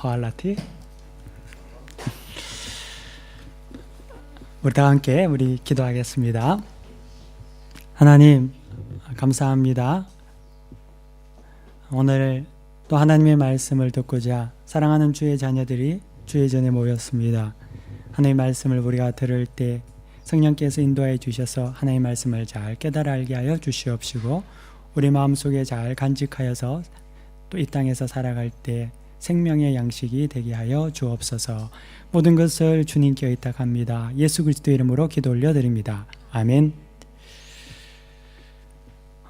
허알라티. 우리 다 함께 기도하겠습니다. 하나님 감사합니다. 오늘 또 하나님의 말씀을 듣고자 사랑하는 주의 자녀들이 주의 전에 모였습니다. 하나님의 말씀을 우리가 들을 때 성령께서 인도하여 주셔서 하나님의 말씀을 잘 깨달아 알게 하여 주시옵시고, 우리 마음속에 잘 간직하여서 또 이 땅에서 살아갈 때 생명의 양식이 되게 하여 주옵소서. 모든 것을 주님께 의탁합니다. 예수 그리스도 이름으로 기도 올려드립니다. 아멘.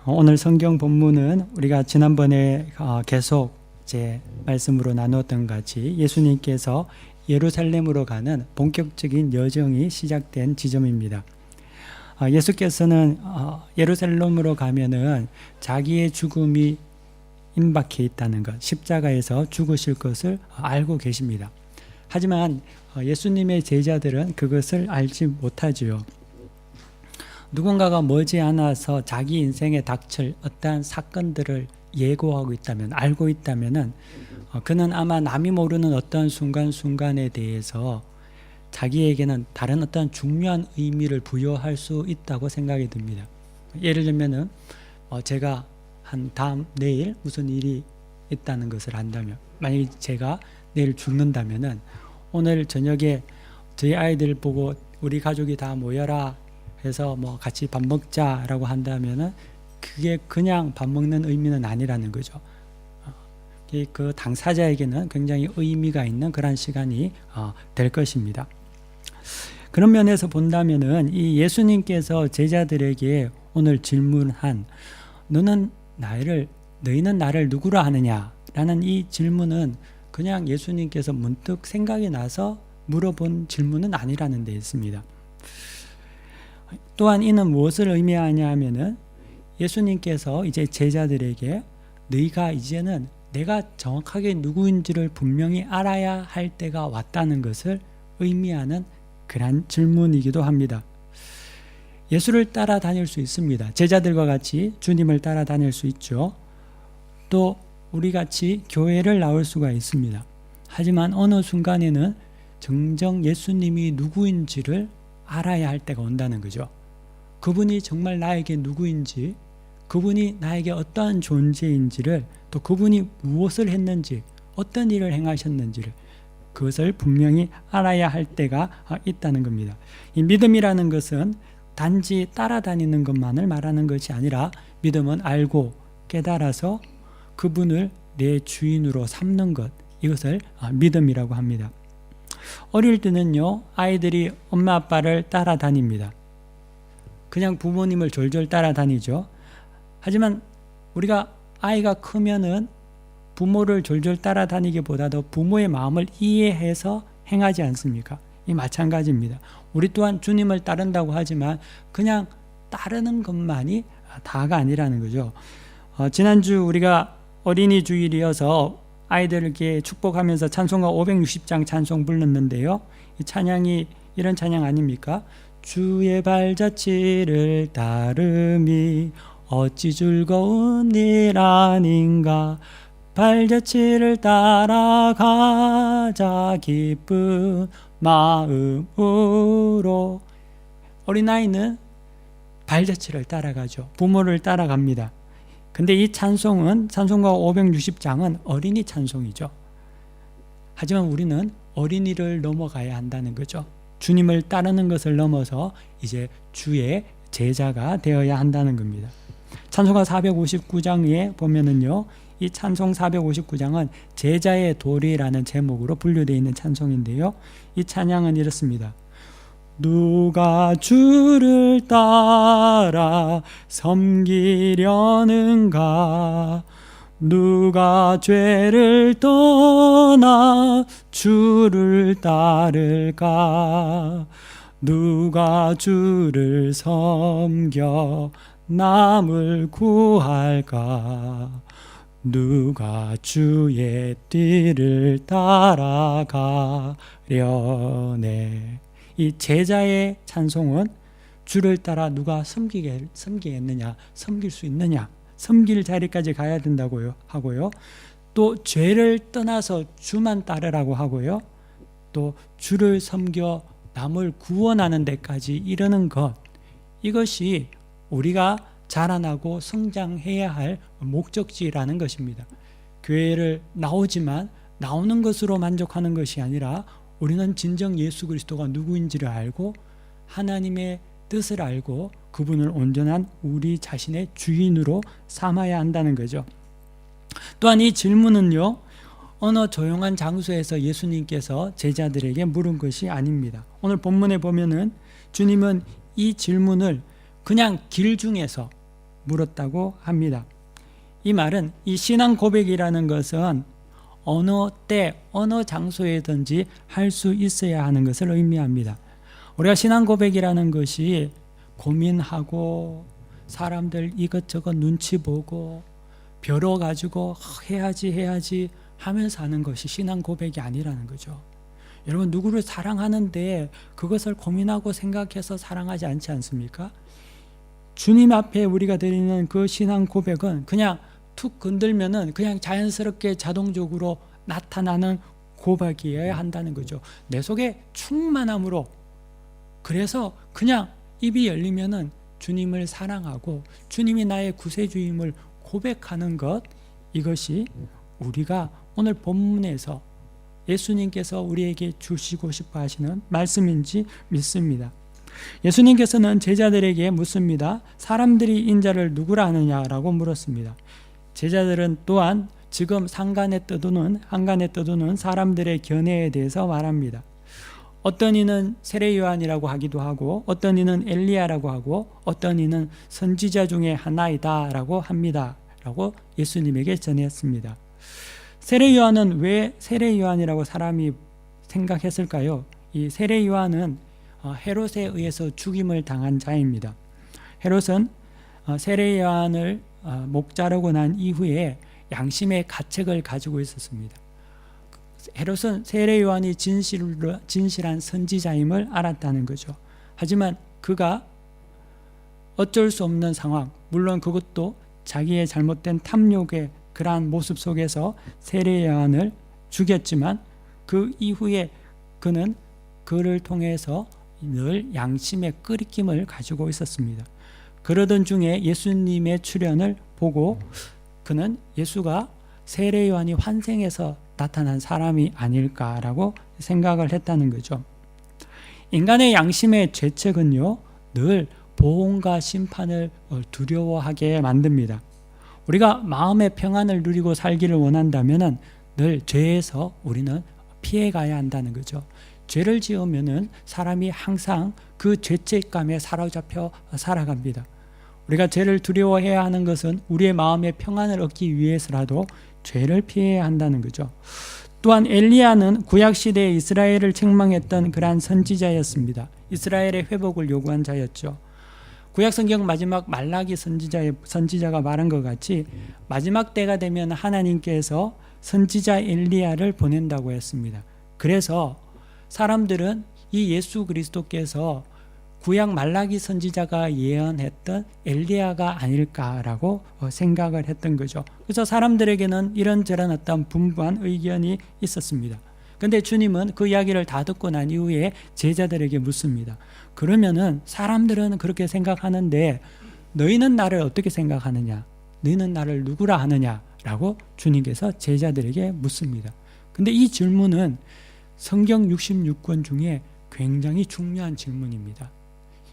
오늘 성경 본문은 우리가 지난번에 계속 제 말씀으로 나누었던 같이 예수님께서 예루살렘으로 가는 본격적인 여정이 시작된 지점입니다. 예수께서는 예루살렘으로 가면은 자기의 죽음이 임박해 있다는 것, 십자가에서 죽으실 것을 알고 계십니다. 하지만 예수님의 제자들은 그것을 알지 못하지요. 누군가가 머지않아서 자기 인생에 닥칠 어떠한 사건들을 예고하고 있다면, 알고 있다면 그는 아마 남이 모르는 어떤 순간순간에 대해서 자기에게는 다른 어떤 중요한 의미를 부여할 수 있다고 생각이 듭니다. 예를 들면 제가 내일 무슨 일이 있다는 것을 안다면, 만약에 제가 내일 죽는다면 오늘 저녁에 저희 아이들 보고 우리 가족이 다 모여라 해서 같이 밥 먹자라고 한다면 그게 그냥 밥 먹는 의미는 아니라는 거죠. 그 당사자에게는 굉장히 의미가 있는 그런 시간이 될 것입니다. 그런 면에서 본다면은 이 예수님께서 제자들에게 오늘 질문한 너희는 나를 누구라 하느냐라는 이 질문은 그냥 예수님께서 문득 생각이 나서 물어본 질문은 아니라는 데 있습니다. 또한 이는 무엇을 의미하냐 하면은 예수님께서 이제 제자들에게 너희가 이제는 내가 정확하게 누구인지를 분명히 알아야 할 때가 왔다는 것을 의미하는 그런 질문이기도 합니다. 예수를 따라다닐 수 있습니다. 제자들과 같이 주님을 따라다닐 수 있죠. 또 우리 같이 교회를 나올 수가 있습니다. 하지만 어느 순간에는 정정 예수님이 누구인지를 알아야 할 때가 온다는 거죠. 그분이 정말 나에게 누구인지, 그분이 나에게 어떠한 존재인지를, 또 그분이 무엇을 했는지, 어떤 일을 행하셨는지를, 그것을 분명히 알아야 할 때가 있다는 겁니다. 이 믿음이라는 것은 단지 따라다니는 것만을 말하는 것이 아니라, 믿음은 알고 깨달아서 그분을 내 주인으로 삼는 것, 이것을 믿음이라고 합니다. 어릴 때는요, 아이들이 엄마 아빠를 따라다닙니다. 그냥 부모님을 졸졸 따라다니죠. 하지만 우리가 아이가 크면은 부모를 졸졸 따라다니기보다도 부모의 마음을 이해해서 행하지 않습니까? 이 마찬가지입니다. 우리 또한 주님을 따른다고 하지만 그냥 따르는 것만이 다가 아니라는 거죠. 지난주 우리가 어린이 주일이어서 아이들에게 축복하면서 찬송가 560장 찬송 불렀는데요. 이 찬양이 이런 찬양 아닙니까? 주의 발자취를 따름이 어찌 즐거운 일 아닌가, 발자취를 따라가자 기쁜 마음으로. 어린아이는 발자취를 따라가죠. 부모를 따라갑니다. 근데 이 찬송은, 찬송가 560장은 어린이 찬송이죠. 하지만 우리는 어린이를 넘어가야 한다는 거죠. 주님을 따르는 것을 넘어서 이제 주의 제자가 되어야 한다는 겁니다. 찬송가 459장에 보면은요, 이 찬송 459장은 제자의 도리라는 제목으로 분류되어 있는 찬송인데요, 이 찬양은 이렇습니다. 누가 주를 따라 섬기려는가, 누가 죄를 떠나 주를 따를까, 누가 주를 섬겨 남을 구할까, 누가 주의 띠를 따라가려네. 이 제자의 찬송은 주를 따라 누가 섬기겠느냐, 섬길 수 있느냐, 섬길 자리까지 가야 된다고 하고요. 또 죄를 떠나서 주만 따르라고 하고요. 또 주를 섬겨 남을 구원하는 데까지 이르는 것, 이것이 우리가 자라나고 성장해야 할 목적지라는 것입니다. 교회를 나오지만 나오는 것으로 만족하는 것이 아니라 우리는 진정 예수 그리스도가 누구인지를 알고 하나님의 뜻을 알고 그분을 온전한 우리 자신의 주인으로 삼아야 한다는 거죠. 또한 이 질문은요, 어느 조용한 장소에서 예수님께서 제자들에게 물은 것이 아닙니다. 오늘 본문에 보면은 주님은 이 질문을 그냥 길 중에서 물었다고 합니다. 이 말은 이 신앙 고백이라는 것은 어느 때 어느 장소에든지 할 수 있어야 하는 것을 의미합니다. 우리가 신앙 고백이라는 것이 고민하고 사람들 이것저것 눈치 보고 벼러가지고 해야지 하면서 하는 것이 신앙 고백이 아니라는 거죠. 여러분, 누구를 사랑하는데 그것을 고민하고 생각해서 사랑하지 않지 않습니까? 주님 앞에 우리가 드리는 그 신앙 고백은 그냥 툭 건들면은 그냥 자연스럽게 자동적으로 나타나는 고백이어야 한다는 거죠. 내 속에 충만함으로, 그래서 그냥 입이 열리면은 주님을 사랑하고 주님이 나의 구세주임을 고백하는 것, 이것이 우리가 오늘 본문에서 예수님께서 우리에게 주시고 싶어 하시는 말씀인지 믿습니다. 예수님께서는 제자들에게 묻습니다. 사람들이 인자를 누구라 하느냐라고 물었습니다. 제자들은 또한 지금 한간에 떠도는 사람들의 견해에 대해서 말합니다. 어떤 이는 세례 요한이라고 하기도 하고 어떤 이는 엘리야라고 하고 어떤 이는 선지자 중에 하나이다 라고 합니다 라고 예수님에게 전했습니다. 세례 요한은 왜 세례 요한이라고 사람이 생각했을까요? 이 세례 요한은 헤롯에 의해서 죽임을 당한 자입니다. 헤롯은 세례 요한을 목 자르고 난 이후에 양심의 가책을 가지고 있었습니다. 헤롯은 세례 요한이 진실한 선지자임을 알았다는 거죠. 하지만 그가 어쩔 수 없는 상황, 물론 그것도 자기의 잘못된 탐욕의 그러한 모습 속에서 세례 요한을 죽였지만 그 이후에 그는 그를 통해서 늘 양심의 끄리낌을 가지고 있었습니다. 그러던 중에 예수님의 출현을 보고 그는 예수가 세례 요한이 환생해서 나타난 사람이 아닐까라고 생각을 했다는 거죠. 인간의 양심의 죄책은요, 늘 보응과 심판을 두려워하게 만듭니다. 우리가 마음의 평안을 누리고 살기를 원한다면 늘 죄에서 우리는 피해가야 한다는 거죠. 죄를 지으면은 사람이 항상 그 죄책감에 사로잡혀 살아갑니다. 우리가 죄를 두려워해야 하는 것은 우리의 마음의 평안을 얻기 위해서라도 죄를 피해야 한다는 거죠. 또한 엘리야는 구약시대에 이스라엘을 책망했던 그러한 선지자였습니다. 이스라엘의 회복을 요구한 자였죠. 구약성경 마지막 말라기 선지자가 말한 것 같이 마지막 때가 되면 하나님께서 선지자 엘리야를 보낸다고 했습니다. 그래서 사람들은 이 예수 그리스도께서 구약 말라기 선지자가 예언했던 엘리야가 아닐까라고 생각을 했던 거죠. 그래서 사람들에게는 이런저런 어떤 분분한 의견이 있었습니다. 그런데 주님은 그 이야기를 다 듣고 난 이후에 제자들에게 묻습니다. 그러면은 사람들은 그렇게 생각하는데 너희는 나를 어떻게 생각하느냐? 너희는 나를 누구라 하느냐라고 주님께서 제자들에게 묻습니다. 근데 이 질문은 성경 66권 중에 굉장히 중요한 질문입니다.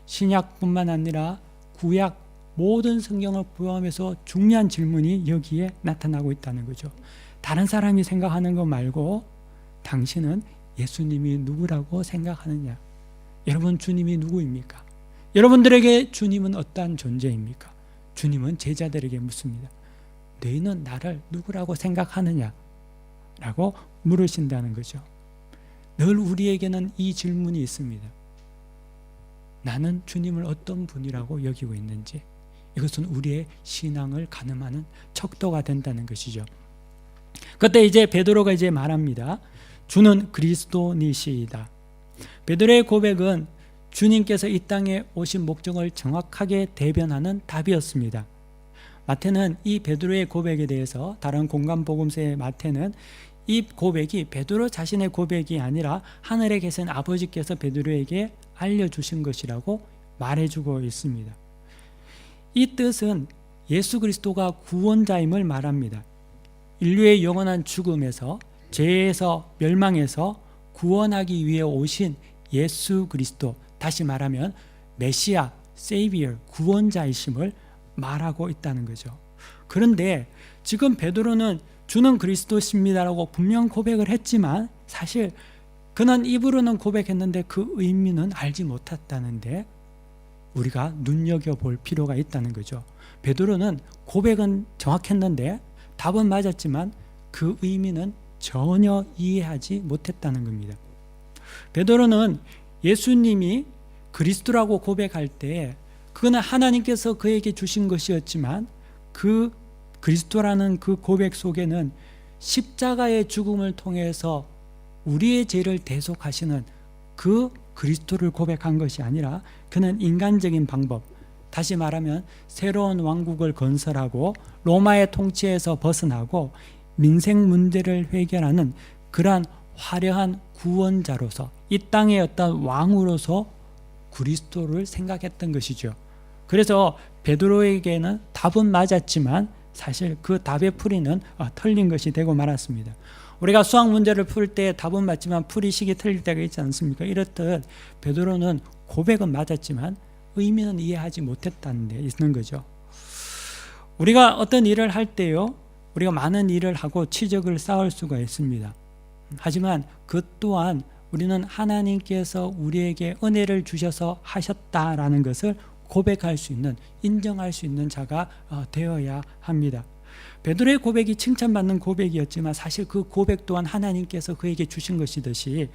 신약뿐만 아니라 구약 모든 성경을 포함해서 중요한 질문이 여기에 나타나고 있다는 거죠. 다른 사람이 생각하는 것 말고 당신은 예수님이 누구라고 생각하느냐? 여러분, 주님이 누구입니까? 여러분들에게 주님은 어떠한 존재입니까? 주님은 제자들에게 묻습니다. 너희는 나를 누구라고 생각하느냐? 라고 물으신다는 거죠. 늘 우리에게는 이 질문이 있습니다. 나는 주님을 어떤 분이라고 여기고 있는지, 이것은 우리의 신앙을 가늠하는 척도가 된다는 것이죠. 그때 이제 베드로가 이제 말합니다. 주는 그리스도니시이다. 베드로의 고백은 주님께서 이 땅에 오신 목적을 정확하게 대변하는 답이었습니다. 마태는 이 베드로의 고백에 대해서, 다른 공간 복음서의 마태는 이 고백이 베드로 자신의 고백이 아니라 하늘에 계신 아버지께서 베드로에게 알려주신 것이라고 말해주고 있습니다. 이 뜻은 예수 그리스도가 구원자임을 말합니다. 인류의 영원한 죽음에서, 죄에서, 멸망에서 구원하기 위해 오신 예수 그리스도, 다시 말하면 메시아, 세이비어, 구원자이심을 말하고 있다는 거죠. 그런데 지금 베드로는 주는 그리스도십니다라고 분명 고백을 했지만 사실 그는 입으로는 고백했는데 그 의미는 알지 못했다는데 우리가 눈여겨볼 필요가 있다는 거죠. 베드로는 고백은 정확했는데 답은 맞았지만 그 의미는 전혀 이해하지 못했다는 겁니다. 베드로는 예수님이 그리스도라고 고백할 때 그거는 하나님께서 그에게 주신 것이었지만 그 그리스도라는 그 고백 속에는 십자가의 죽음을 통해서 우리의 죄를 대속하시는 그 그리스도를 고백한 것이 아니라 그는 인간적인 방법, 다시 말하면 새로운 왕국을 건설하고 로마의 통치에서 벗어나고 민생 문제를 해결하는 그러한 화려한 구원자로서, 이 땅의 어떤 왕으로서 그리스도를 생각했던 것이죠. 그래서 베드로에게는 답은 맞았지만 사실 그 답의 풀이는 틀린 것이 되고 말았습니다. 우리가 수학 문제를 풀 때 답은 맞지만 풀이식이 틀릴 때가 있지 않습니까? 이렇듯 베드로는 고백은 맞았지만 의미는 이해하지 못했다는 데 있는 거죠. 우리가 어떤 일을 할 때요, 우리가 많은 일을 하고 치적을 쌓을 수가 있습니다. 하지만 그 또한 우리는 하나님께서 우리에게 은혜를 주셔서 하셨다라는 것을 고백할 수 있는, 인정할 수 있는 자가 되어야 합니다. 베드로의 고백이 칭찬받는 고백이었지만 사실 그 고백 또한 하나님께서 그에게 주신 것이듯이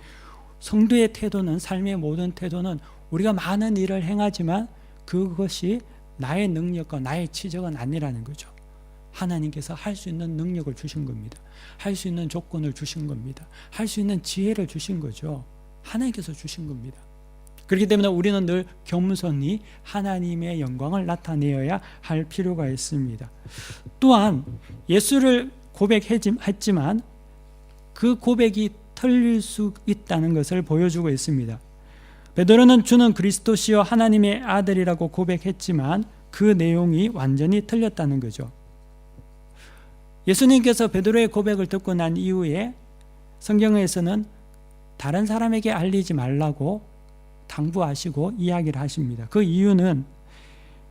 성도의 태도는, 삶의 모든 태도는 우리가 많은 일을 행하지만 그것이 나의 능력과 나의 치적은 아니라는 거죠. 하나님께서 할 수 있는 능력을 주신 겁니다. 할 수 있는 조건을 주신 겁니다. 할 수 있는 지혜를 주신 거죠. 하나님께서 주신 겁니다. 그렇기 때문에 우리는 늘 겸손히 하나님의 영광을 나타내어야 할 필요가 있습니다. 또한 예수를 고백했지만 그 고백이 틀릴 수 있다는 것을 보여주고 있습니다. 베드로는 주는 그리스도시요 하나님의 아들이라고 고백했지만 그 내용이 완전히 틀렸다는 거죠. 예수님께서 베드로의 고백을 듣고 난 이후에 성경에서는 다른 사람에게 알리지 말라고 당부하시고 이야기를 하십니다. 그 이유는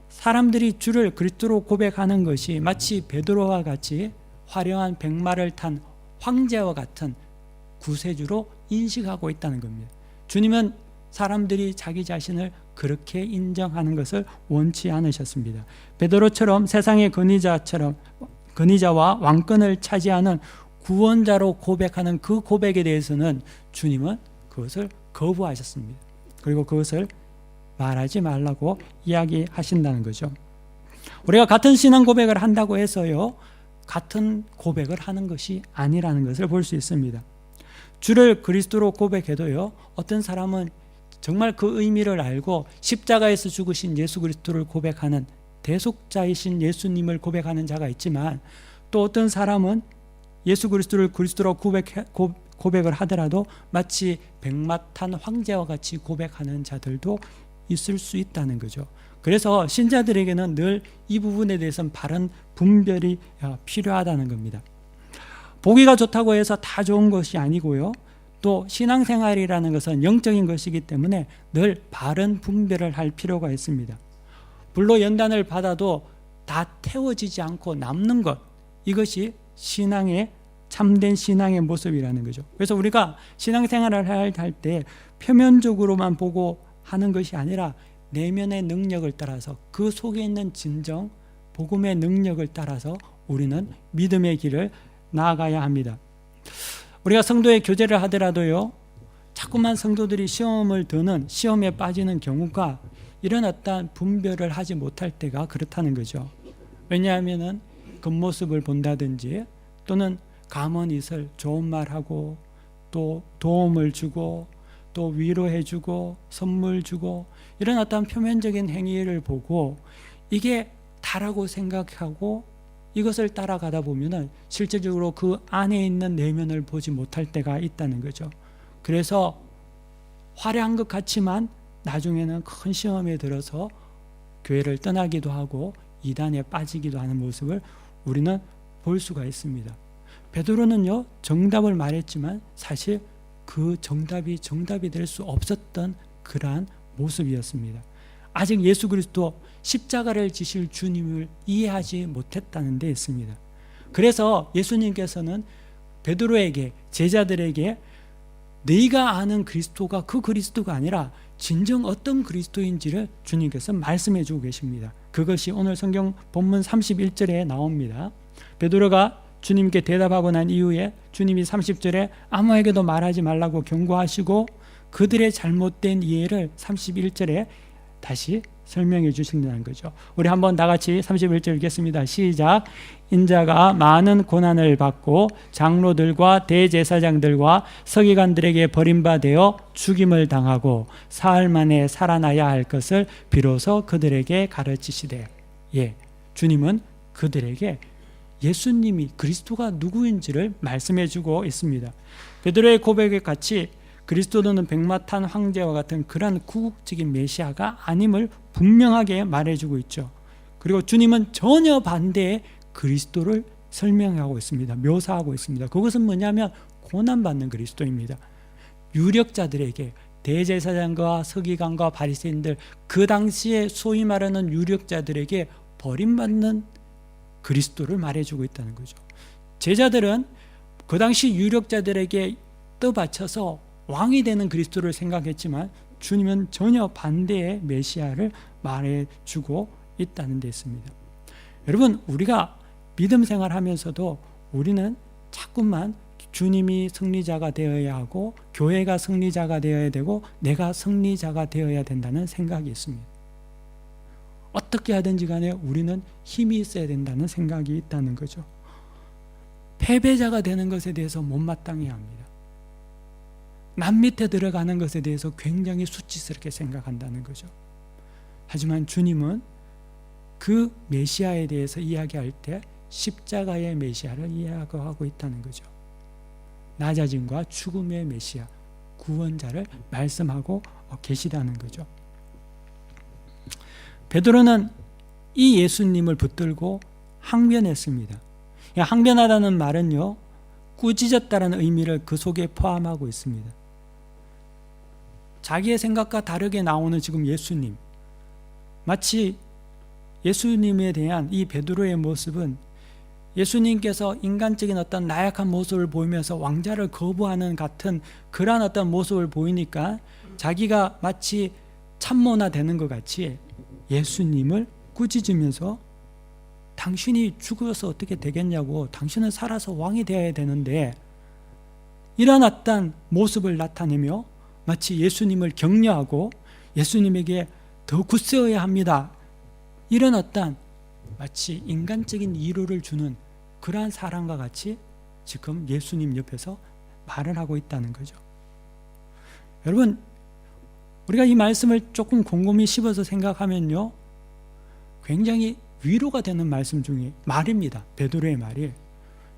사람들이 주를 그리스도로 고백하는 것이 마치 베드로와 같이 화려한 백마를 탄 황제와 같은 구세주로 인식하고 있다는 겁니다. 주님은 사람들이 자기 자신을 그렇게 인정하는 것을 원치 않으셨습니다. 베드로처럼 세상의 권위자와 왕권을 차지하는 구원자로 고백하는 그 고백에 대해서는 주님은 그것을 거부하셨습니다. 그리고 그것을 말하지 말라고 이야기하신다는 거죠. 우리가 같은 신앙 고백을 한다고 해서요, 같은 고백을 하는 것이 아니라는 것을 볼 수 있습니다. 주를 그리스도로 고백해도요, 어떤 사람은 정말 그 의미를 알고 십자가에서 죽으신 예수 그리스도를 고백하는 대속자이신 예수님을 고백하는 자가 있지만, 또 어떤 사람은 예수 그리스도를 그리스도로 고백을 하더라도 마치 백마 탄 황제와 같이 고백하는 자들도 있을 수 있다는 거죠. 그래서 신자들에게는 늘 이 부분에 대해서는 바른 분별이 필요하다는 겁니다. 보기가 좋다고 해서 다 좋은 것이 아니고요, 또 신앙생활이라는 것은 영적인 것이기 때문에 늘 바른 분별을 할 필요가 있습니다. 불로 연단을 받아도 다 태워지지 않고 남는 것, 이것이 신앙의 참된 신앙의 모습이라는 거죠. 그래서 우리가 신앙생활을 할 때 표면적으로만 보고 하는 것이 아니라 내면의 능력을 따라서, 그 속에 있는 진정 복음의 능력을 따라서 우리는 믿음의 길을 나아가야 합니다. 우리가 성도의 교제를 하더라도요, 자꾸만 성도들이 시험을 드는, 시험에 빠지는 경우가 이런 어떤 분별을 하지 못할 때가 그렇다는 거죠. 왜냐하면은 겉모습을 본다든지, 또는 가만있을 좋은 말하고, 또 도움을 주고, 또 위로해주고, 선물 주고, 이런 어떤 표면적인 행위를 보고 이게 다라고 생각하고 이것을 따라가다 보면은 실제적으로 그 안에 있는 내면을 보지 못할 때가 있다는 거죠. 그래서 화려한 것 같지만 나중에는 큰 시험에 들어서 교회를 떠나기도 하고 이단에 빠지기도 하는 모습을 우리는 볼 수가 있습니다. 베드로는요, 정답을 말했지만 사실 그 정답이 될 수 없었던 그러한 모습이었습니다. 아직 예수 그리스도 십자가를 지실 주님을 이해하지 못했다는 데 있습니다. 그래서 예수님께서는 베드로에게, 제자들에게 네가 아는 그리스도가 그 그리스도가 아니라 진정 어떤 그리스도인지를 주님께서 말씀해 주고 계십니다. 그것이 오늘 성경 본문 31절에 나옵니다. 베드로가 주님께 대답하고 난 이후에 주님이 30절에 아무에게도 말하지 말라고 경고하시고 그들의 잘못된 이해를 31절에 다시 설명해 주신다는 거죠. 우리 한번 다 같이 31절 읽겠습니다. 시작. 인자가 많은 고난을 받고 장로들과 대제사장들과 서기관들에게 버림받아 죽임을 당하고 사흘 만에 살아나야 할 것을 비로소 그들에게 가르치시되, 주님은 그들에게 예수님이 그리스도가 누구인지를 말씀해 주고 있습니다. 베드로의 고백에 같이 그리스도는 백마탄 황제와 같은 그러한 궁극적인 메시아가 아님을 분명하게 말해주고 있죠. 그리고 주님은 전혀 반대의 그리스도를 설명하고 있습니다. 묘사하고 있습니다. 그것은 뭐냐면 고난받는 그리스도입니다. 유력자들에게, 대제사장과 서기관과 바리새인들, 그 당시에 소위 말하는 유력자들에게 버림받는 그리스도를 말해주고 있다는 거죠. 제자들은 그 당시 유력자들에게 떠받쳐서 왕이 되는 그리스도를 생각했지만 주님은 전혀 반대의 메시아를 말해주고 있다는 데 있습니다. 여러분, 우리가 믿음 생활하면서도 우리는 자꾸만 주님이 승리자가 되어야 하고 교회가 승리자가 되어야 되고 내가 승리자가 되어야 된다는 생각이 있습니다. 어떻게 하든지 간에 우리는 힘이 있어야 된다는 생각이 있다는 거죠. 패배자가 되는 것에 대해서 못마땅해 합니다. 남 밑에 들어가는 것에 대해서 굉장히 수치스럽게 생각한다는 거죠. 하지만 주님은 그 메시아에 대해서 이야기할 때 십자가의 메시아를 이야기하고 있다는 거죠. 낮아짐과 죽음의 메시아, 구원자를 말씀하고 계시다는 거죠. 베드로는 이 예수님을 붙들고 항변했습니다. 항변하다는 말은요, 꾸짖었다는 의미를 그 속에 포함하고 있습니다. 자기의 생각과 다르게 나오는 지금 예수님, 마치 예수님에 대한 이 베드로의 모습은 예수님께서 인간적인 어떤 나약한 모습을 보이면서 왕자를 거부하는 같은 그러한 어떤 모습을 보이니까 자기가 마치 참모나 되는 것 같이 예수님을 꾸짖으면서 당신이 죽어서 어떻게 되겠냐고, 당신은 살아서 왕이 되어야 되는데, 이런 어떤 모습을 나타내며 마치 예수님을 격려하고 예수님에게 더 굳세어야 합니다, 이런 어떤 마치 인간적인 위로를 주는 그러한 사람과 같이 지금 예수님 옆에서 말을 하고 있다는 거죠. 여러분, 우리가 이 말씀을 조금 곰곰이 씹어서 생각하면요, 굉장히 위로가 되는 말씀 중에 말입니다. 베드로의 말이.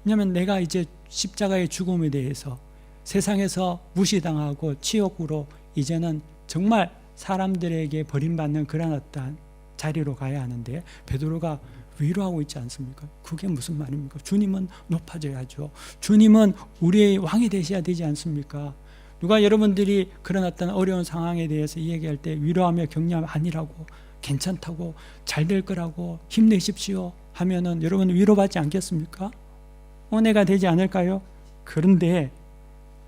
왜냐하면 내가 이제 십자가의 죽음에 대해서 세상에서 무시당하고 치욕으로 이제는 정말 사람들에게 버림받는 그런 어떤 자리로 가야 하는데 베드로가 위로하고 있지 않습니까? 그게 무슨 말입니까? 주님은 높아져야죠. 주님은 우리의 왕이 되셔야 되지 않습니까? 누가 여러분들이 그런 어떤 어려운 상황에 대해서 이야기할 때 위로하며 격려하면 아니라고, 괜찮다고, 잘 될 거라고, 힘내십시오 하면은 여러분 위로받지 않겠습니까? 은혜가 되지 않을까요? 그런데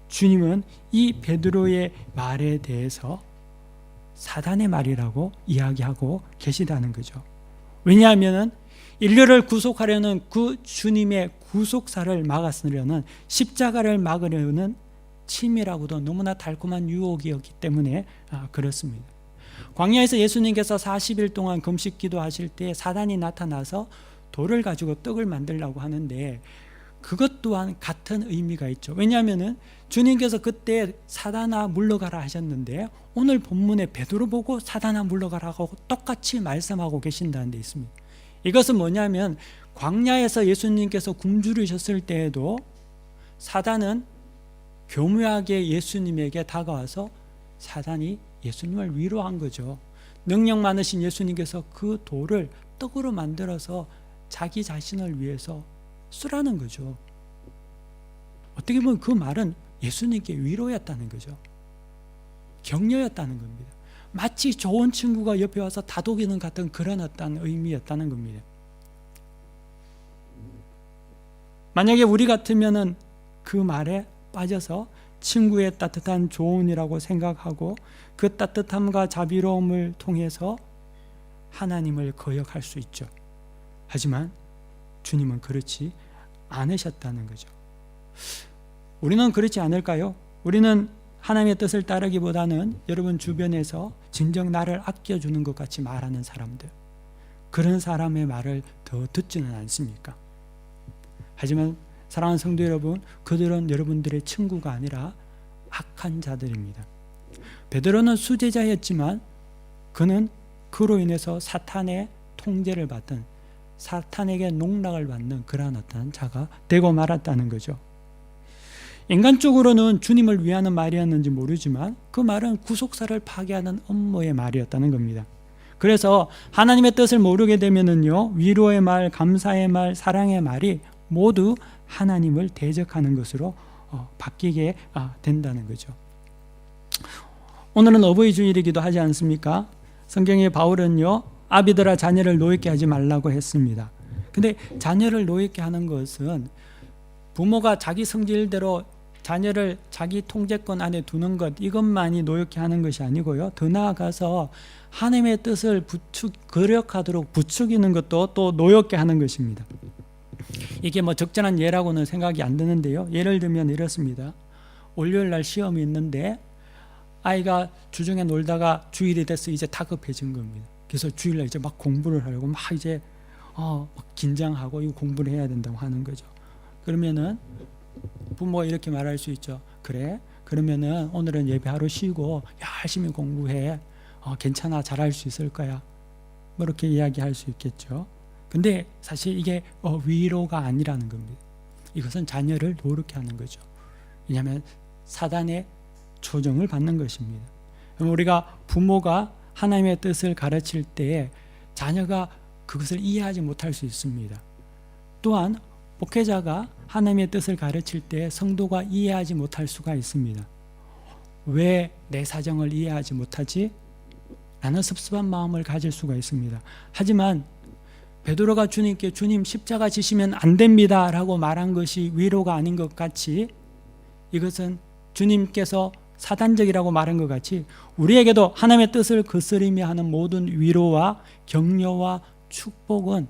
주님은 이 베드로의 말에 대해서 사단의 말이라고 이야기하고 계시다는 거죠. 왜냐하면 인류를 구속하려는 그 주님의 구속사를 막았으려는, 십자가를 막으려는 치밀하고도 너무나 달콤한 유혹이었기 때문에 그렇습니다. 광야에서 예수님께서 40일 동안 금식 기도하실 때 사단이 나타나서 돌을 가지고 떡을 만들려고 하는데 그것 또한 같은 의미가 있죠. 왜냐하면 주님께서 그때 사단아 물러가라 하셨는데 오늘 본문에 베드로 보고 사단아 물러가라고 똑같이 말씀하고 계신다는 데 있습니다. 이것은 뭐냐면 광야에서 예수님께서 굶주리셨을 때에도 사단은 교묘하게 예수님에게 다가와서 사단이 예수님을 위로한 거죠. 능력 많으신 예수님께서 그 돌을 떡으로 만들어서 자기 자신을 위해서 쓰라는 거죠. 어떻게 보면 그 말은 예수님께 위로였다는 거죠. 격려였다는 겁니다. 마치 좋은 친구가 옆에 와서 다독이는 같은 그런 어떤 의미였다는 겁니다. 만약에 우리 같으면은 그 말에 빠져서 친구의 따뜻한 조언이라고 생각하고 그 따뜻함과 자비로움을 통해서 하나님을 거역할 수 있죠. 하지만 주님은 그렇지 않으셨다는 거죠. 우리는 그렇지 않을까요? 우리는 하나님의 뜻을 따르기보다는 여러분 주변에서 진정 나를 아껴주는 것 같이 말하는 사람들, 그런 사람의 말을 더 듣지는 않습니까? 하지만 사랑하는 성도 여러분, 그들은 여러분들의 친구가 아니라 악한 자들입니다. 베드로는 수제자였지만 그는 그로 인해서 사탄의 통제를 받던, 사탄에게 농락을 받는 그러한 어떤 자가 되고 말았다는 거죠. 인간적으로는 주님을 위하는 말이었는지 모르지만 그 말은 구속사를 파괴하는 업무의 말이었다는 겁니다. 그래서 하나님의 뜻을 모르게 되면은요, 위로의 말, 감사의 말, 사랑의 말이 모두 하나님을 대적하는 것으로 바뀌게 된다는 거죠. 오늘은 어버이 주일이기도 하지 않습니까? 성경의 바울은요, 아비들아 자녀를 노엽게 하지 말라고 했습니다. 근데 자녀를 노엽게 하는 것은 부모가 자기 성질대로 자녀를 자기 통제권 안에 두는 것, 이것만이 노엽게 하는 것이 아니고요, 더 나아가서 하나님의 뜻을 거력하도록 부추기는 것도 또 노엽게 하는 것입니다. 이게 뭐 적절한 예라고는 생각이 안 드는데요, 예를 들면 이렇습니다. 월요일 날 시험이 있는데 아이가 주중에 놀다가 주일이 돼서 이제 다급해진 겁니다. 그래서 주일날 이제 막 공부를 하려고 막 이제 막 긴장하고 이거 공부를 해야 된다고 하는 거죠. 그러면은 부모가 이렇게 말할 수 있죠. 그래, 그러면은 오늘은 예배 하루 쉬고 열심히 공부해. 괜찮아, 잘할 수 있을 거야. 뭐 이렇게 이야기할 수 있겠죠. 근데 사실 이게 위로가 아니라는 겁니다. 이것은 자녀를 노릇게 하는 거죠. 왜냐하면 사단의 조정을 받는 것입니다. 그럼 우리가 부모가 하나님의 뜻을 가르칠 때에 자녀가 그것을 이해하지 못할 수 있습니다. 또한 목회자가 하나님의 뜻을 가르칠 때 성도가 이해하지 못할 수가 있습니다. 왜 내 사정을 이해하지 못하지? 라는 섭섭한 마음을 가질 수가 있습니다. 하지만 베드로가 주님께 주님 십자가 지시면 안 됩니다 라고 말한 것이 위로가 아닌 것 같이, 이것은 주님께서 사단적이라고 말한 것 같이 우리에게도 하나님의 뜻을 거스리며 하는 모든 위로와 격려와 축복은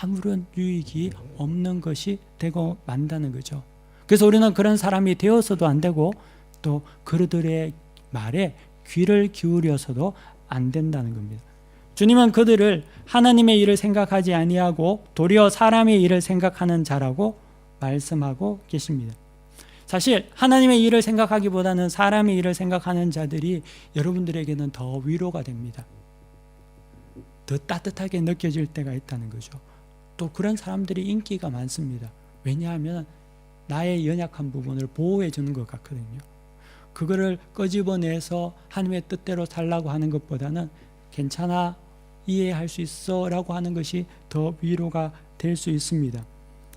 아무런 유익이 없는 것이 되고 만다는 거죠. 그래서 우리는 그런 사람이 되어서도 안 되고 또 그들의 말에 귀를 기울여서도 안 된다는 겁니다. 주님은 그들을 하나님의 일을 생각하지 아니하고 도리어 사람의 일을 생각하는 자라고 말씀하고 계십니다. 사실 하나님의 일을 생각하기보다는 사람의 일을 생각하는 자들이 여러분들에게는 더 위로가 됩니다. 더 따뜻하게 느껴질 때가 있다는 거죠. 또 그런 사람들이 인기가 많습니다. 왜냐하면 나의 연약한 부분을 보호해 주는 것 같거든요. 그거를 끄집어내서 하나님의 뜻대로 살라고 하는 것보다는 괜찮아, 이해할 수 있어 라고 하는 것이 더 위로가 될 수 있습니다.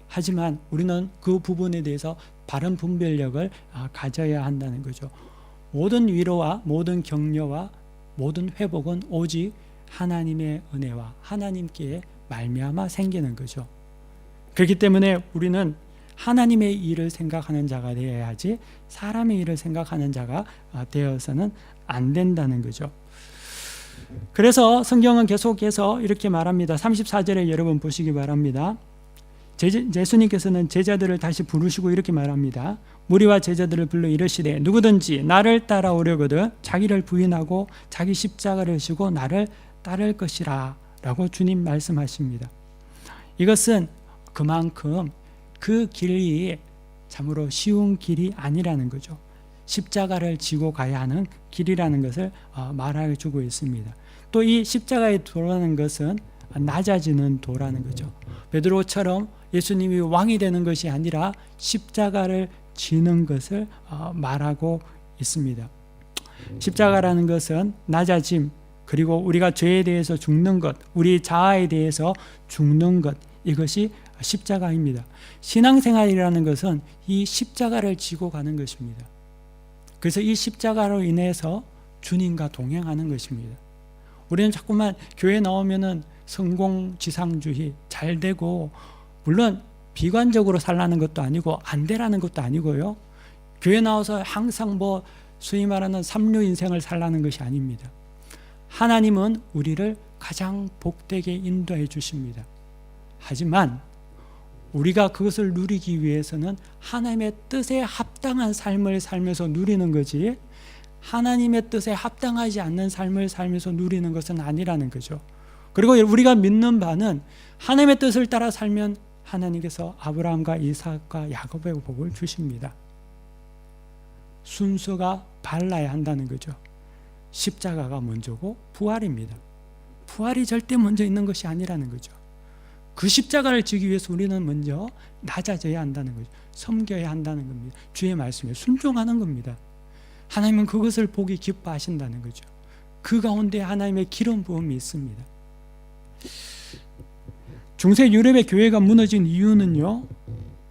하지만 우리는 그 부분에 대해서 바른 분별력을 가져야 한다는 거죠. 모든 위로와 모든 격려와 모든 회복은 오직 하나님의 은혜와 하나님께 말미암아 생기는 거죠. 그렇기 때문에 우리는 하나님의 일을 생각하는 자가 되어야지 사람의 일을 생각하는 자가 되어서는 안 된다는 거죠. 그래서 성경은 계속해서 이렇게 말합니다. 34절에 여러분 보시기 바랍니다. 예수님께서는 제자들을 다시 부르시고 이렇게 말합니다. 무리와 제자들을 불러 이르시되 누구든지 나를 따라오려거든 자기를 부인하고 자기 십자가를 지고 나를 따를 것이라 라고 주님 말씀하십니다. 이것은 그만큼 그 길이 참으로 쉬운 길이 아니라는 거죠. 십자가를 지고 가야 하는 길이라는 것을 말해주고 있습니다. 또 이 십자가에 들어가는 것은 낮아지는 도라는 거죠. 베드로처럼 예수님이 왕이 되는 것이 아니라 십자가를 지는 것을 말하고 있습니다. 십자가라는 것은 낮아짐, 그리고 우리가 죄에 대해서 죽는 것, 우리 자아에 대해서 죽는 것, 이것이 십자가입니다. 신앙생활이라는 것은 이 십자가를 지고 가는 것입니다. 그래서 이 십자가로 인해서 주님과 동행하는 것입니다. 우리는 자꾸만 교회 나오면은 성공지상주의, 잘 되고, 물론 비관적으로 살라는 것도 아니고 안 되라는 것도 아니고요. 교회 나와서 항상 소위 말하는 삼류 인생을 살라는 것이 아닙니다. 하나님은 우리를 가장 복되게 인도해 주십니다. 하지만 우리가 그것을 누리기 위해서는 하나님의 뜻에 합당한 삶을 살면서 누리는 거지, 하나님의 뜻에 합당하지 않는 삶을 살면서 누리는 것은 아니라는 거죠. 그리고 우리가 믿는 바는 하나님의 뜻을 따라 살면 하나님께서 아브라함과 이삭과 야곱의 복을 주십니다. 순서가 발라야 한다는 거죠. 십자가가 먼저고 부활입니다. 부활이 절대 먼저 있는 것이 아니라는 거죠. 그 십자가를 지기 위해서 우리는 먼저 낮아져야 한다는 거죠. 섬겨야 한다는 겁니다. 주의 말씀에 순종하는 겁니다. 하나님은 그것을 보기 기뻐하신다는 거죠. 그 가운데 하나님의 기름 부음이 있습니다. 중세 유럽의 교회가 무너진 이유는요,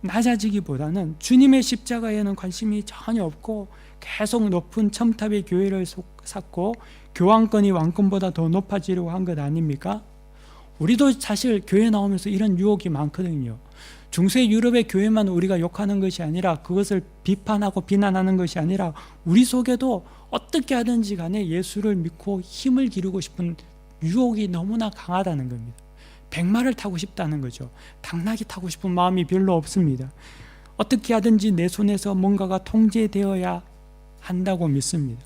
낮아지기보다는 주님의 십자가에는 관심이 전혀 없고 계속 높은 첨탑의 교회를 쌓고 교황권이 왕권보다 더 높아지려고 한 것 아닙니까? 우리도 사실 교회 나오면서 이런 유혹이 많거든요. 중세 유럽의 교회만 우리가 욕하는 것이 아니라, 그것을 비판하고 비난하는 것이 아니라, 우리 속에도 어떻게 하든지 간에 예수를 믿고 힘을 기르고 싶은 유혹이 너무나 강하다는 겁니다. 백마를 타고 싶다는 거죠. 당나귀 타고 싶은 마음이 별로 없습니다. 어떻게 하든지 내 손에서 뭔가가 통제되어야 한다고 믿습니다.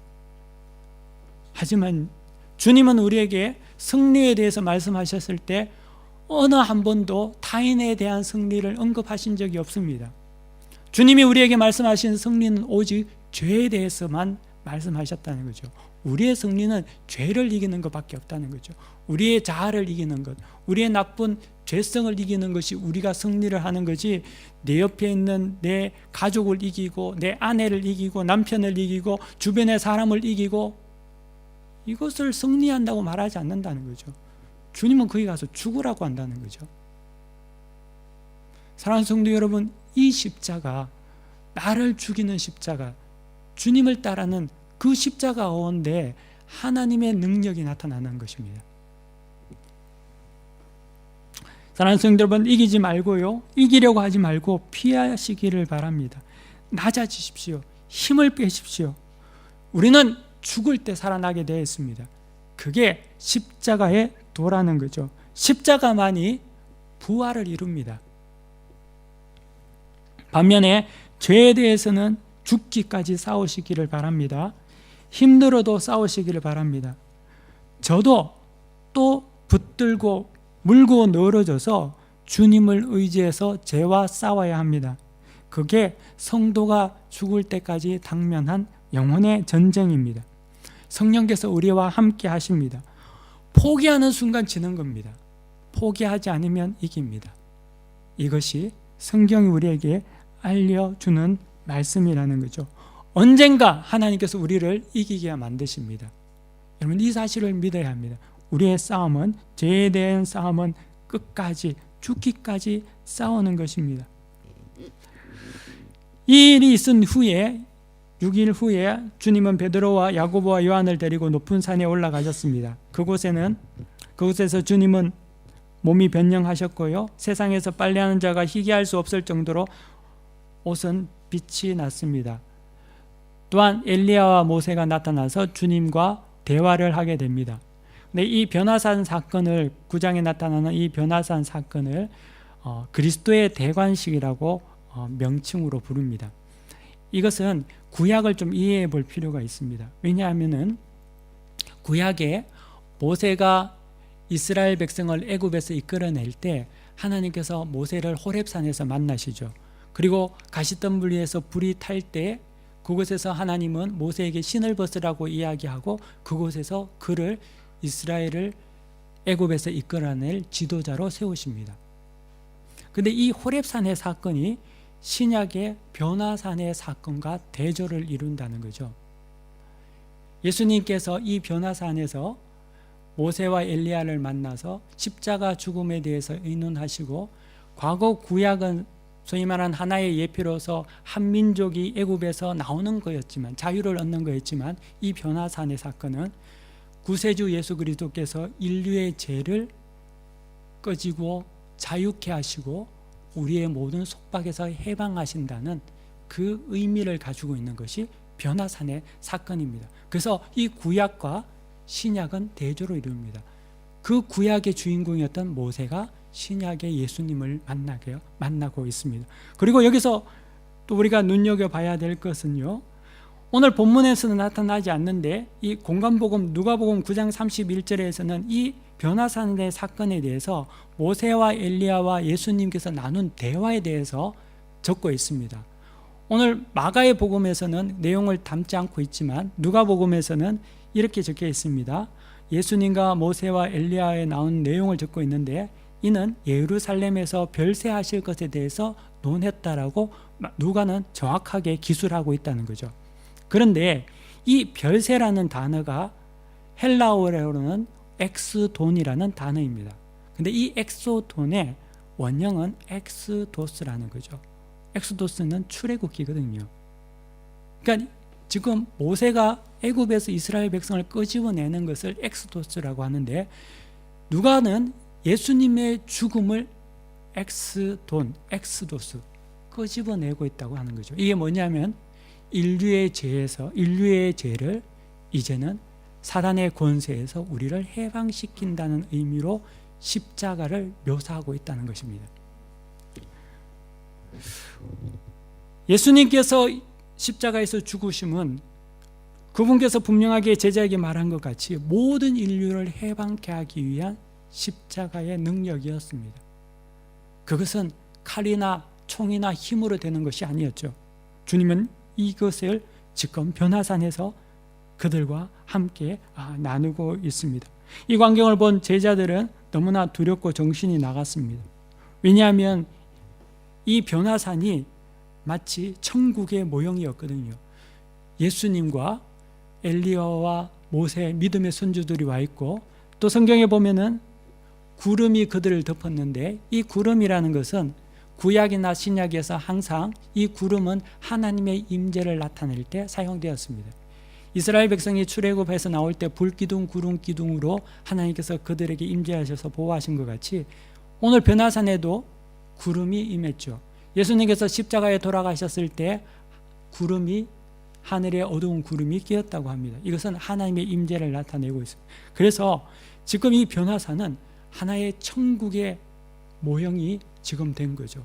하지만 주님은 우리에게 승리에 대해서 말씀하셨을 때 어느 한 번도 타인에 대한 승리를 언급하신 적이 없습니다. 주님이 우리에게 말씀하신 승리는 오직 죄에 대해서만 말씀하셨다는 거죠. 우리의 승리는 죄를 이기는 것밖에 없다는 거죠. 우리의 자아를 이기는 것, 우리의 나쁜 죄성을 이기는 것이 우리가 승리를 하는 거지, 내 옆에 있는 내 가족을 이기고 내 아내를 이기고 남편을 이기고 주변의 사람을 이기고, 이것을 승리한다고 말하지 않는다는 거죠. 주님은 거기 가서 죽으라고 한다는 거죠. 사랑하는 성도 여러분, 이 십자가, 나를 죽이는 십자가, 주님을 따르는 그 십자가 가운데 하나님의 능력이 나타나는 것입니다. 사랑하는 성도 여러분, 이기지 말고요, 이기려고 하지 말고 피하시기를 바랍니다. 낮아지십시오. 힘을 빼십시오. 우리는 죽을 때 살아나게 되어 있습니다. 그게 십자가의 도라는 거죠. 십자가만이 부활을 이룹니다. 반면에 죄에 대해서는 죽기까지 싸우시기를 바랍니다. 힘들어도 싸우시기를 바랍니다. 저도 또 붙들고 물고 늘어져서 주님을 의지해서 죄와 싸워야 합니다. 그게 성도가 죽을 때까지 당면한 영혼의 전쟁입니다. 성령께서 우리와 함께 하십니다. 포기하는 순간 지는 겁니다. 포기하지 않으면 이깁니다. 이것이 성경이 우리에게 알려주는 말씀이라는 거죠. 언젠가 하나님께서 우리를 이기게 만드십니다. 여러분, 이 사실을 믿어야 합니다. 우리의 싸움은, 죄에 대한 싸움은 끝까지, 죽기까지 싸우는 것입니다. 이 일이 있은 후에 6일 후에 주님은 베드로와 야고보와 요한을 데리고 높은 산에 올라가셨습니다. 그곳에서 주님은 몸이 변형하셨고요, 세상에서 빨래하는 자가 희귀할 수 없을 정도로 옷은 빛이 났습니다. 또한 엘리야와 모세가 나타나서 주님과 대화를 하게 됩니다. 근데 이 변화산 사건을, 9장에 나타나는 이 변화산 사건을 그리스도의 대관식이라고 명칭으로 부릅니다. 이것은 구약을 좀 이해해 볼 필요가 있습니다. 왜냐하면은 구약에 모세가 이스라엘 백성을 애굽에서 이끌어낼 때 하나님께서 모세를 호렙산에서 만나시죠. 그리고 가시덤불 위에서 불이 탈 때 그곳에서 하나님은 모세에게 신을 벗으라고 이야기하고 그곳에서 그를 이스라엘을 애굽에서 이끌어낼 지도자로 세우십니다. 근데 이 호렙산의 사건이 신약의 변화산의 사건과 대조를 이룬다는 거죠. 예수님께서 이 변화산에서 모세와 엘리야를 만나서 십자가 죽음에 대해서 의논하시고, 과거 구약은 소위 말하는 하나의 예표로서 한 민족이 애굽에서 나오는 거였지만, 자유를 얻는 거였지만, 이 변화산의 사건은 구세주 예수 그리스도께서 인류의 죄를 꺼지고 자유케 하시고 우리의 모든 속박에서 해방하신다는 그 의미를 가지고 있는 것이 변화산의 사건입니다. 그래서 이 구약과 신약은 대조로 이룹니다. 그 구약의 주인공이었던 모세가 신약의 예수님을 만나고 있습니다. 그리고 여기서 또 우리가 눈여겨봐야 될 것은요, 오늘 본문에서는 나타나지 않는데 이 공관복음 누가복음 9장 31절에서는 이 변화산의 사건에 대해서 모세와 엘리야와 예수님께서 나눈 대화에 대해서 적고 있습니다. 오늘 마가의 복음에서는 내용을 담지 않고 있지만 누가복음에서는 이렇게 적혀 있습니다. 예수님과 모세와 엘리야에 나온 내용을 적고 있는데, 이는 예루살렘에서 별세하실 것에 대해서 논했다라고 누가는 정확하게 기술하고 있다는 거죠. 그런데 이 별세라는 단어가 헬라어로는 엑스돈이라는 단어입니다. 근데 이 엑소돈의 원형은 엑스도스라는 거죠. 엑스도스는 출애굽기거든요. 그러니까 지금 모세가 애굽에서 이스라엘 백성을 끄집어내는 것을 엑스도스라고 하는데, 누가는 예수님의 죽음을 엑스돈, 엑스도스, 끄집어내고 있다고 하는 거죠. 이게 뭐냐면 인류의 죄를 이제는 사단의 권세에서 우리를 해방시킨다는 의미로 십자가를 묘사하고 있다는 것입니다. 예수님께서 십자가에서 죽으심은 그분께서 분명하게 제자에게 말한 것 같이 모든 인류를 해방케 하기 위한 십자가의 능력이었습니다. 그것은 칼이나 총이나 힘으로 되는 것이 아니었죠. 주님은 이것을 지금 변화산에서 그들과 함께 나누고 있습니다. 이 광경을 본 제자들은 너무나 두렵고 정신이 나갔습니다. 왜냐하면 이 변화산이 마치 천국의 모형이었거든요. 예수님과 엘리야와 모세 믿음의 선조들이 와 있고, 또 성경에 보면은 구름이 그들을 덮었는데, 이 구름이라는 것은 구약이나 신약에서 항상 이 구름은 하나님의 임재를 나타낼 때 사용되었습니다. 이스라엘 백성이 출애굽해서 나올 때 불기둥, 구름 기둥으로 하나님께서 그들에게 임재하셔서 보호하신 것 같이 오늘 변화산에도 구름이 임했죠. 예수님께서 십자가에 돌아가셨을 때 구름이, 하늘에 어두운 구름이 끼었다고 합니다. 이것은 하나님의 임재를 나타내고 있습니다. 그래서 지금 이 변화산은 하나의 천국의 모형이 지금 된 거죠.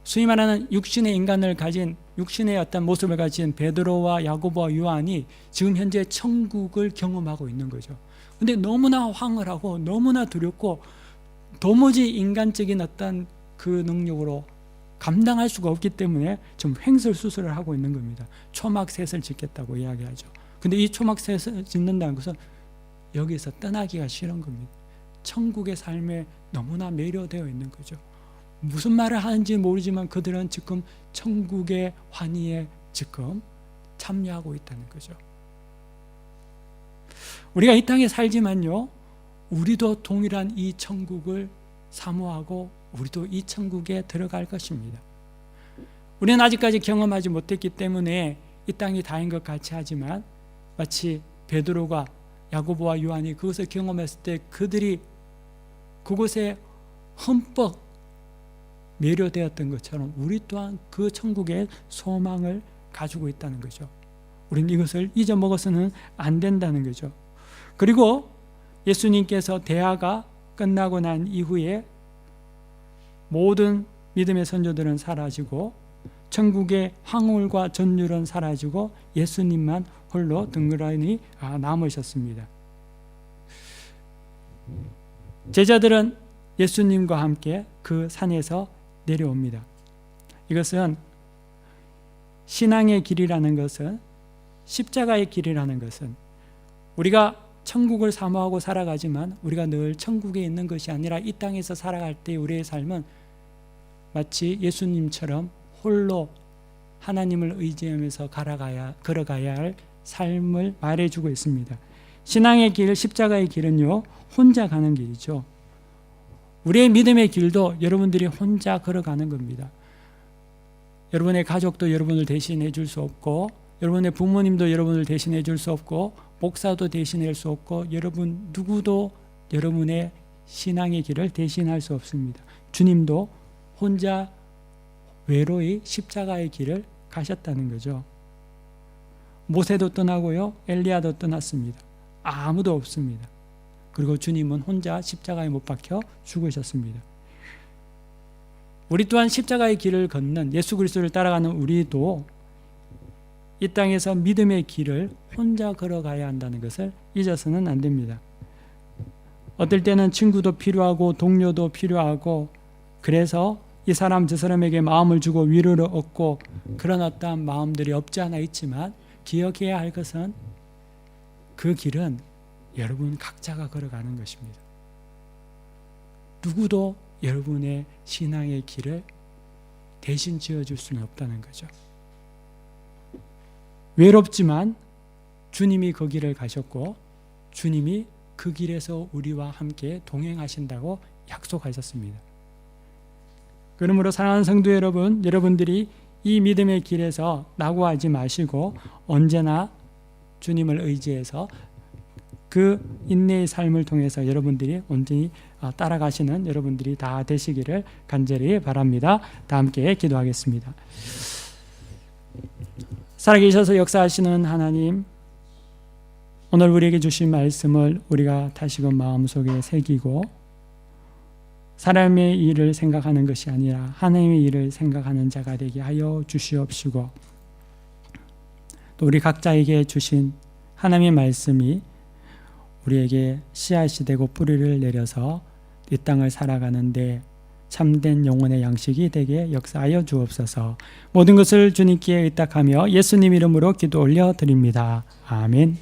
소위 말하는 육신의 인간을 가진, 육신의 어떤 모습을 가진 베드로와 야고보와 요한이 지금 현재 천국을 경험하고 있는 거죠. 근데 너무나 황홀하고 너무나 두렵고 도무지 인간적인 어떤 그 능력으로 감당할 수가 없기 때문에 좀 횡설수설을 하고 있는 겁니다. 초막셋을 짓겠다고 이야기하죠. 근데 이 초막셋을 짓는다는 것은 여기서 떠나기가 싫은 겁니다. 천국의 삶에 너무나 매료되어 있는 거죠. 무슨 말을 하는지 모르지만 그들은 지금 천국의 환희에 지금 참여하고 있다는 거죠. 우리가 이 땅에 살지만요, 우리도 동일한 이 천국을 사모하고 우리도 이 천국에 들어갈 것입니다. 우리는 아직까지 경험하지 못했기 때문에 이 땅이 다인 것 같이 하지만, 마치 베드로가 야고보와 요한이 그것을 경험했을 때 그들이 그곳에 흠뻑 매료되었던 것처럼 우리 또한 그 천국의 소망을 가지고 있다는 거죠. 우리는 이것을 잊어먹어서는 안 된다는 거죠. 그리고 예수님께서 대화가 끝나고 난 이후에 모든 믿음의 선조들은 사라지고 천국의 황홀과 전율은 사라지고 예수님만 홀로 덩그러니 남으셨습니다. 제자들은 예수님과 함께 그 산에서 내려옵니다. 이것은 신앙의 길이라는 것은, 십자가의 길이라는 것은 우리가 천국을 사모하고 살아가지만 우리가 늘 천국에 있는 것이 아니라 이 땅에서 살아갈 때 우리의 삶은 마치 예수님처럼 홀로 하나님을 의지하면서 걸어가야 할 삶을 말해주고 있습니다. 신앙의 길, 십자가의 길은요, 혼자 가는 길이죠. 우리의 믿음의 길도 여러분들이 혼자 걸어가는 겁니다. 여러분의 가족도 여러분을 대신해 줄 수 없고, 여러분의 부모님도 여러분을 대신해 줄 수 없고, 목사도 대신할 수 없고, 여러분 누구도 여러분의 신앙의 길을 대신할 수 없습니다. 주님도 혼자 외로이 십자가의 길을 가셨다는 거죠. 모세도 떠나고요, 엘리야도 떠났습니다. 아무도 없습니다. 그리고 주님은 혼자 십자가에 못 박혀 죽으셨습니다. 우리 또한 십자가의 길을 걷는 예수 그리스도를 따라가는 우리도 이 땅에서 믿음의 길을 혼자 걸어가야 한다는 것을 잊어서는 안 됩니다. 어떨 때는 친구도 필요하고 동료도 필요하고, 그래서 이 사람 저 사람에게 마음을 주고 위로를 얻고 그런 어떠한 마음들이 없지 않아 있지만, 기억해야 할 것은 그 길은 여러분 각자가 걸어가는 것입니다. 누구도 여러분의 신앙의 길을 대신 지어줄 수는 없다는 거죠. 외롭지만 주님이 그 길을 가셨고, 주님이 그 길에서 우리와 함께 동행하신다고 약속하셨습니다. 그러므로 사랑하는 성도 여러분, 여러분들이 이 믿음의 길에서 낙오하지 마시고 언제나 주님을 의지해서 그 인내의 삶을 통해서 여러분들이 온전히 따라가시는 여러분들이 다 되시기를 간절히 바랍니다. 다 함께 기도하겠습니다. 살아계셔서 역사하시는 하나님, 오늘 우리에게 주신 말씀을 우리가 다시금 마음속에 새기고 사람의 일을 생각하는 것이 아니라 하나님의 일을 생각하는 자가 되게 하여 주시옵시고, 또 우리 각자에게 주신 하나님의 말씀이 우리에게 씨앗이 되고 뿌리를 내려서 이 땅을 살아가는데 참된 영혼의 양식이 되게 역사하여 주옵소서. 모든 것을 주님께 의탁하며 예수님 이름으로 기도 올려드립니다. 아멘.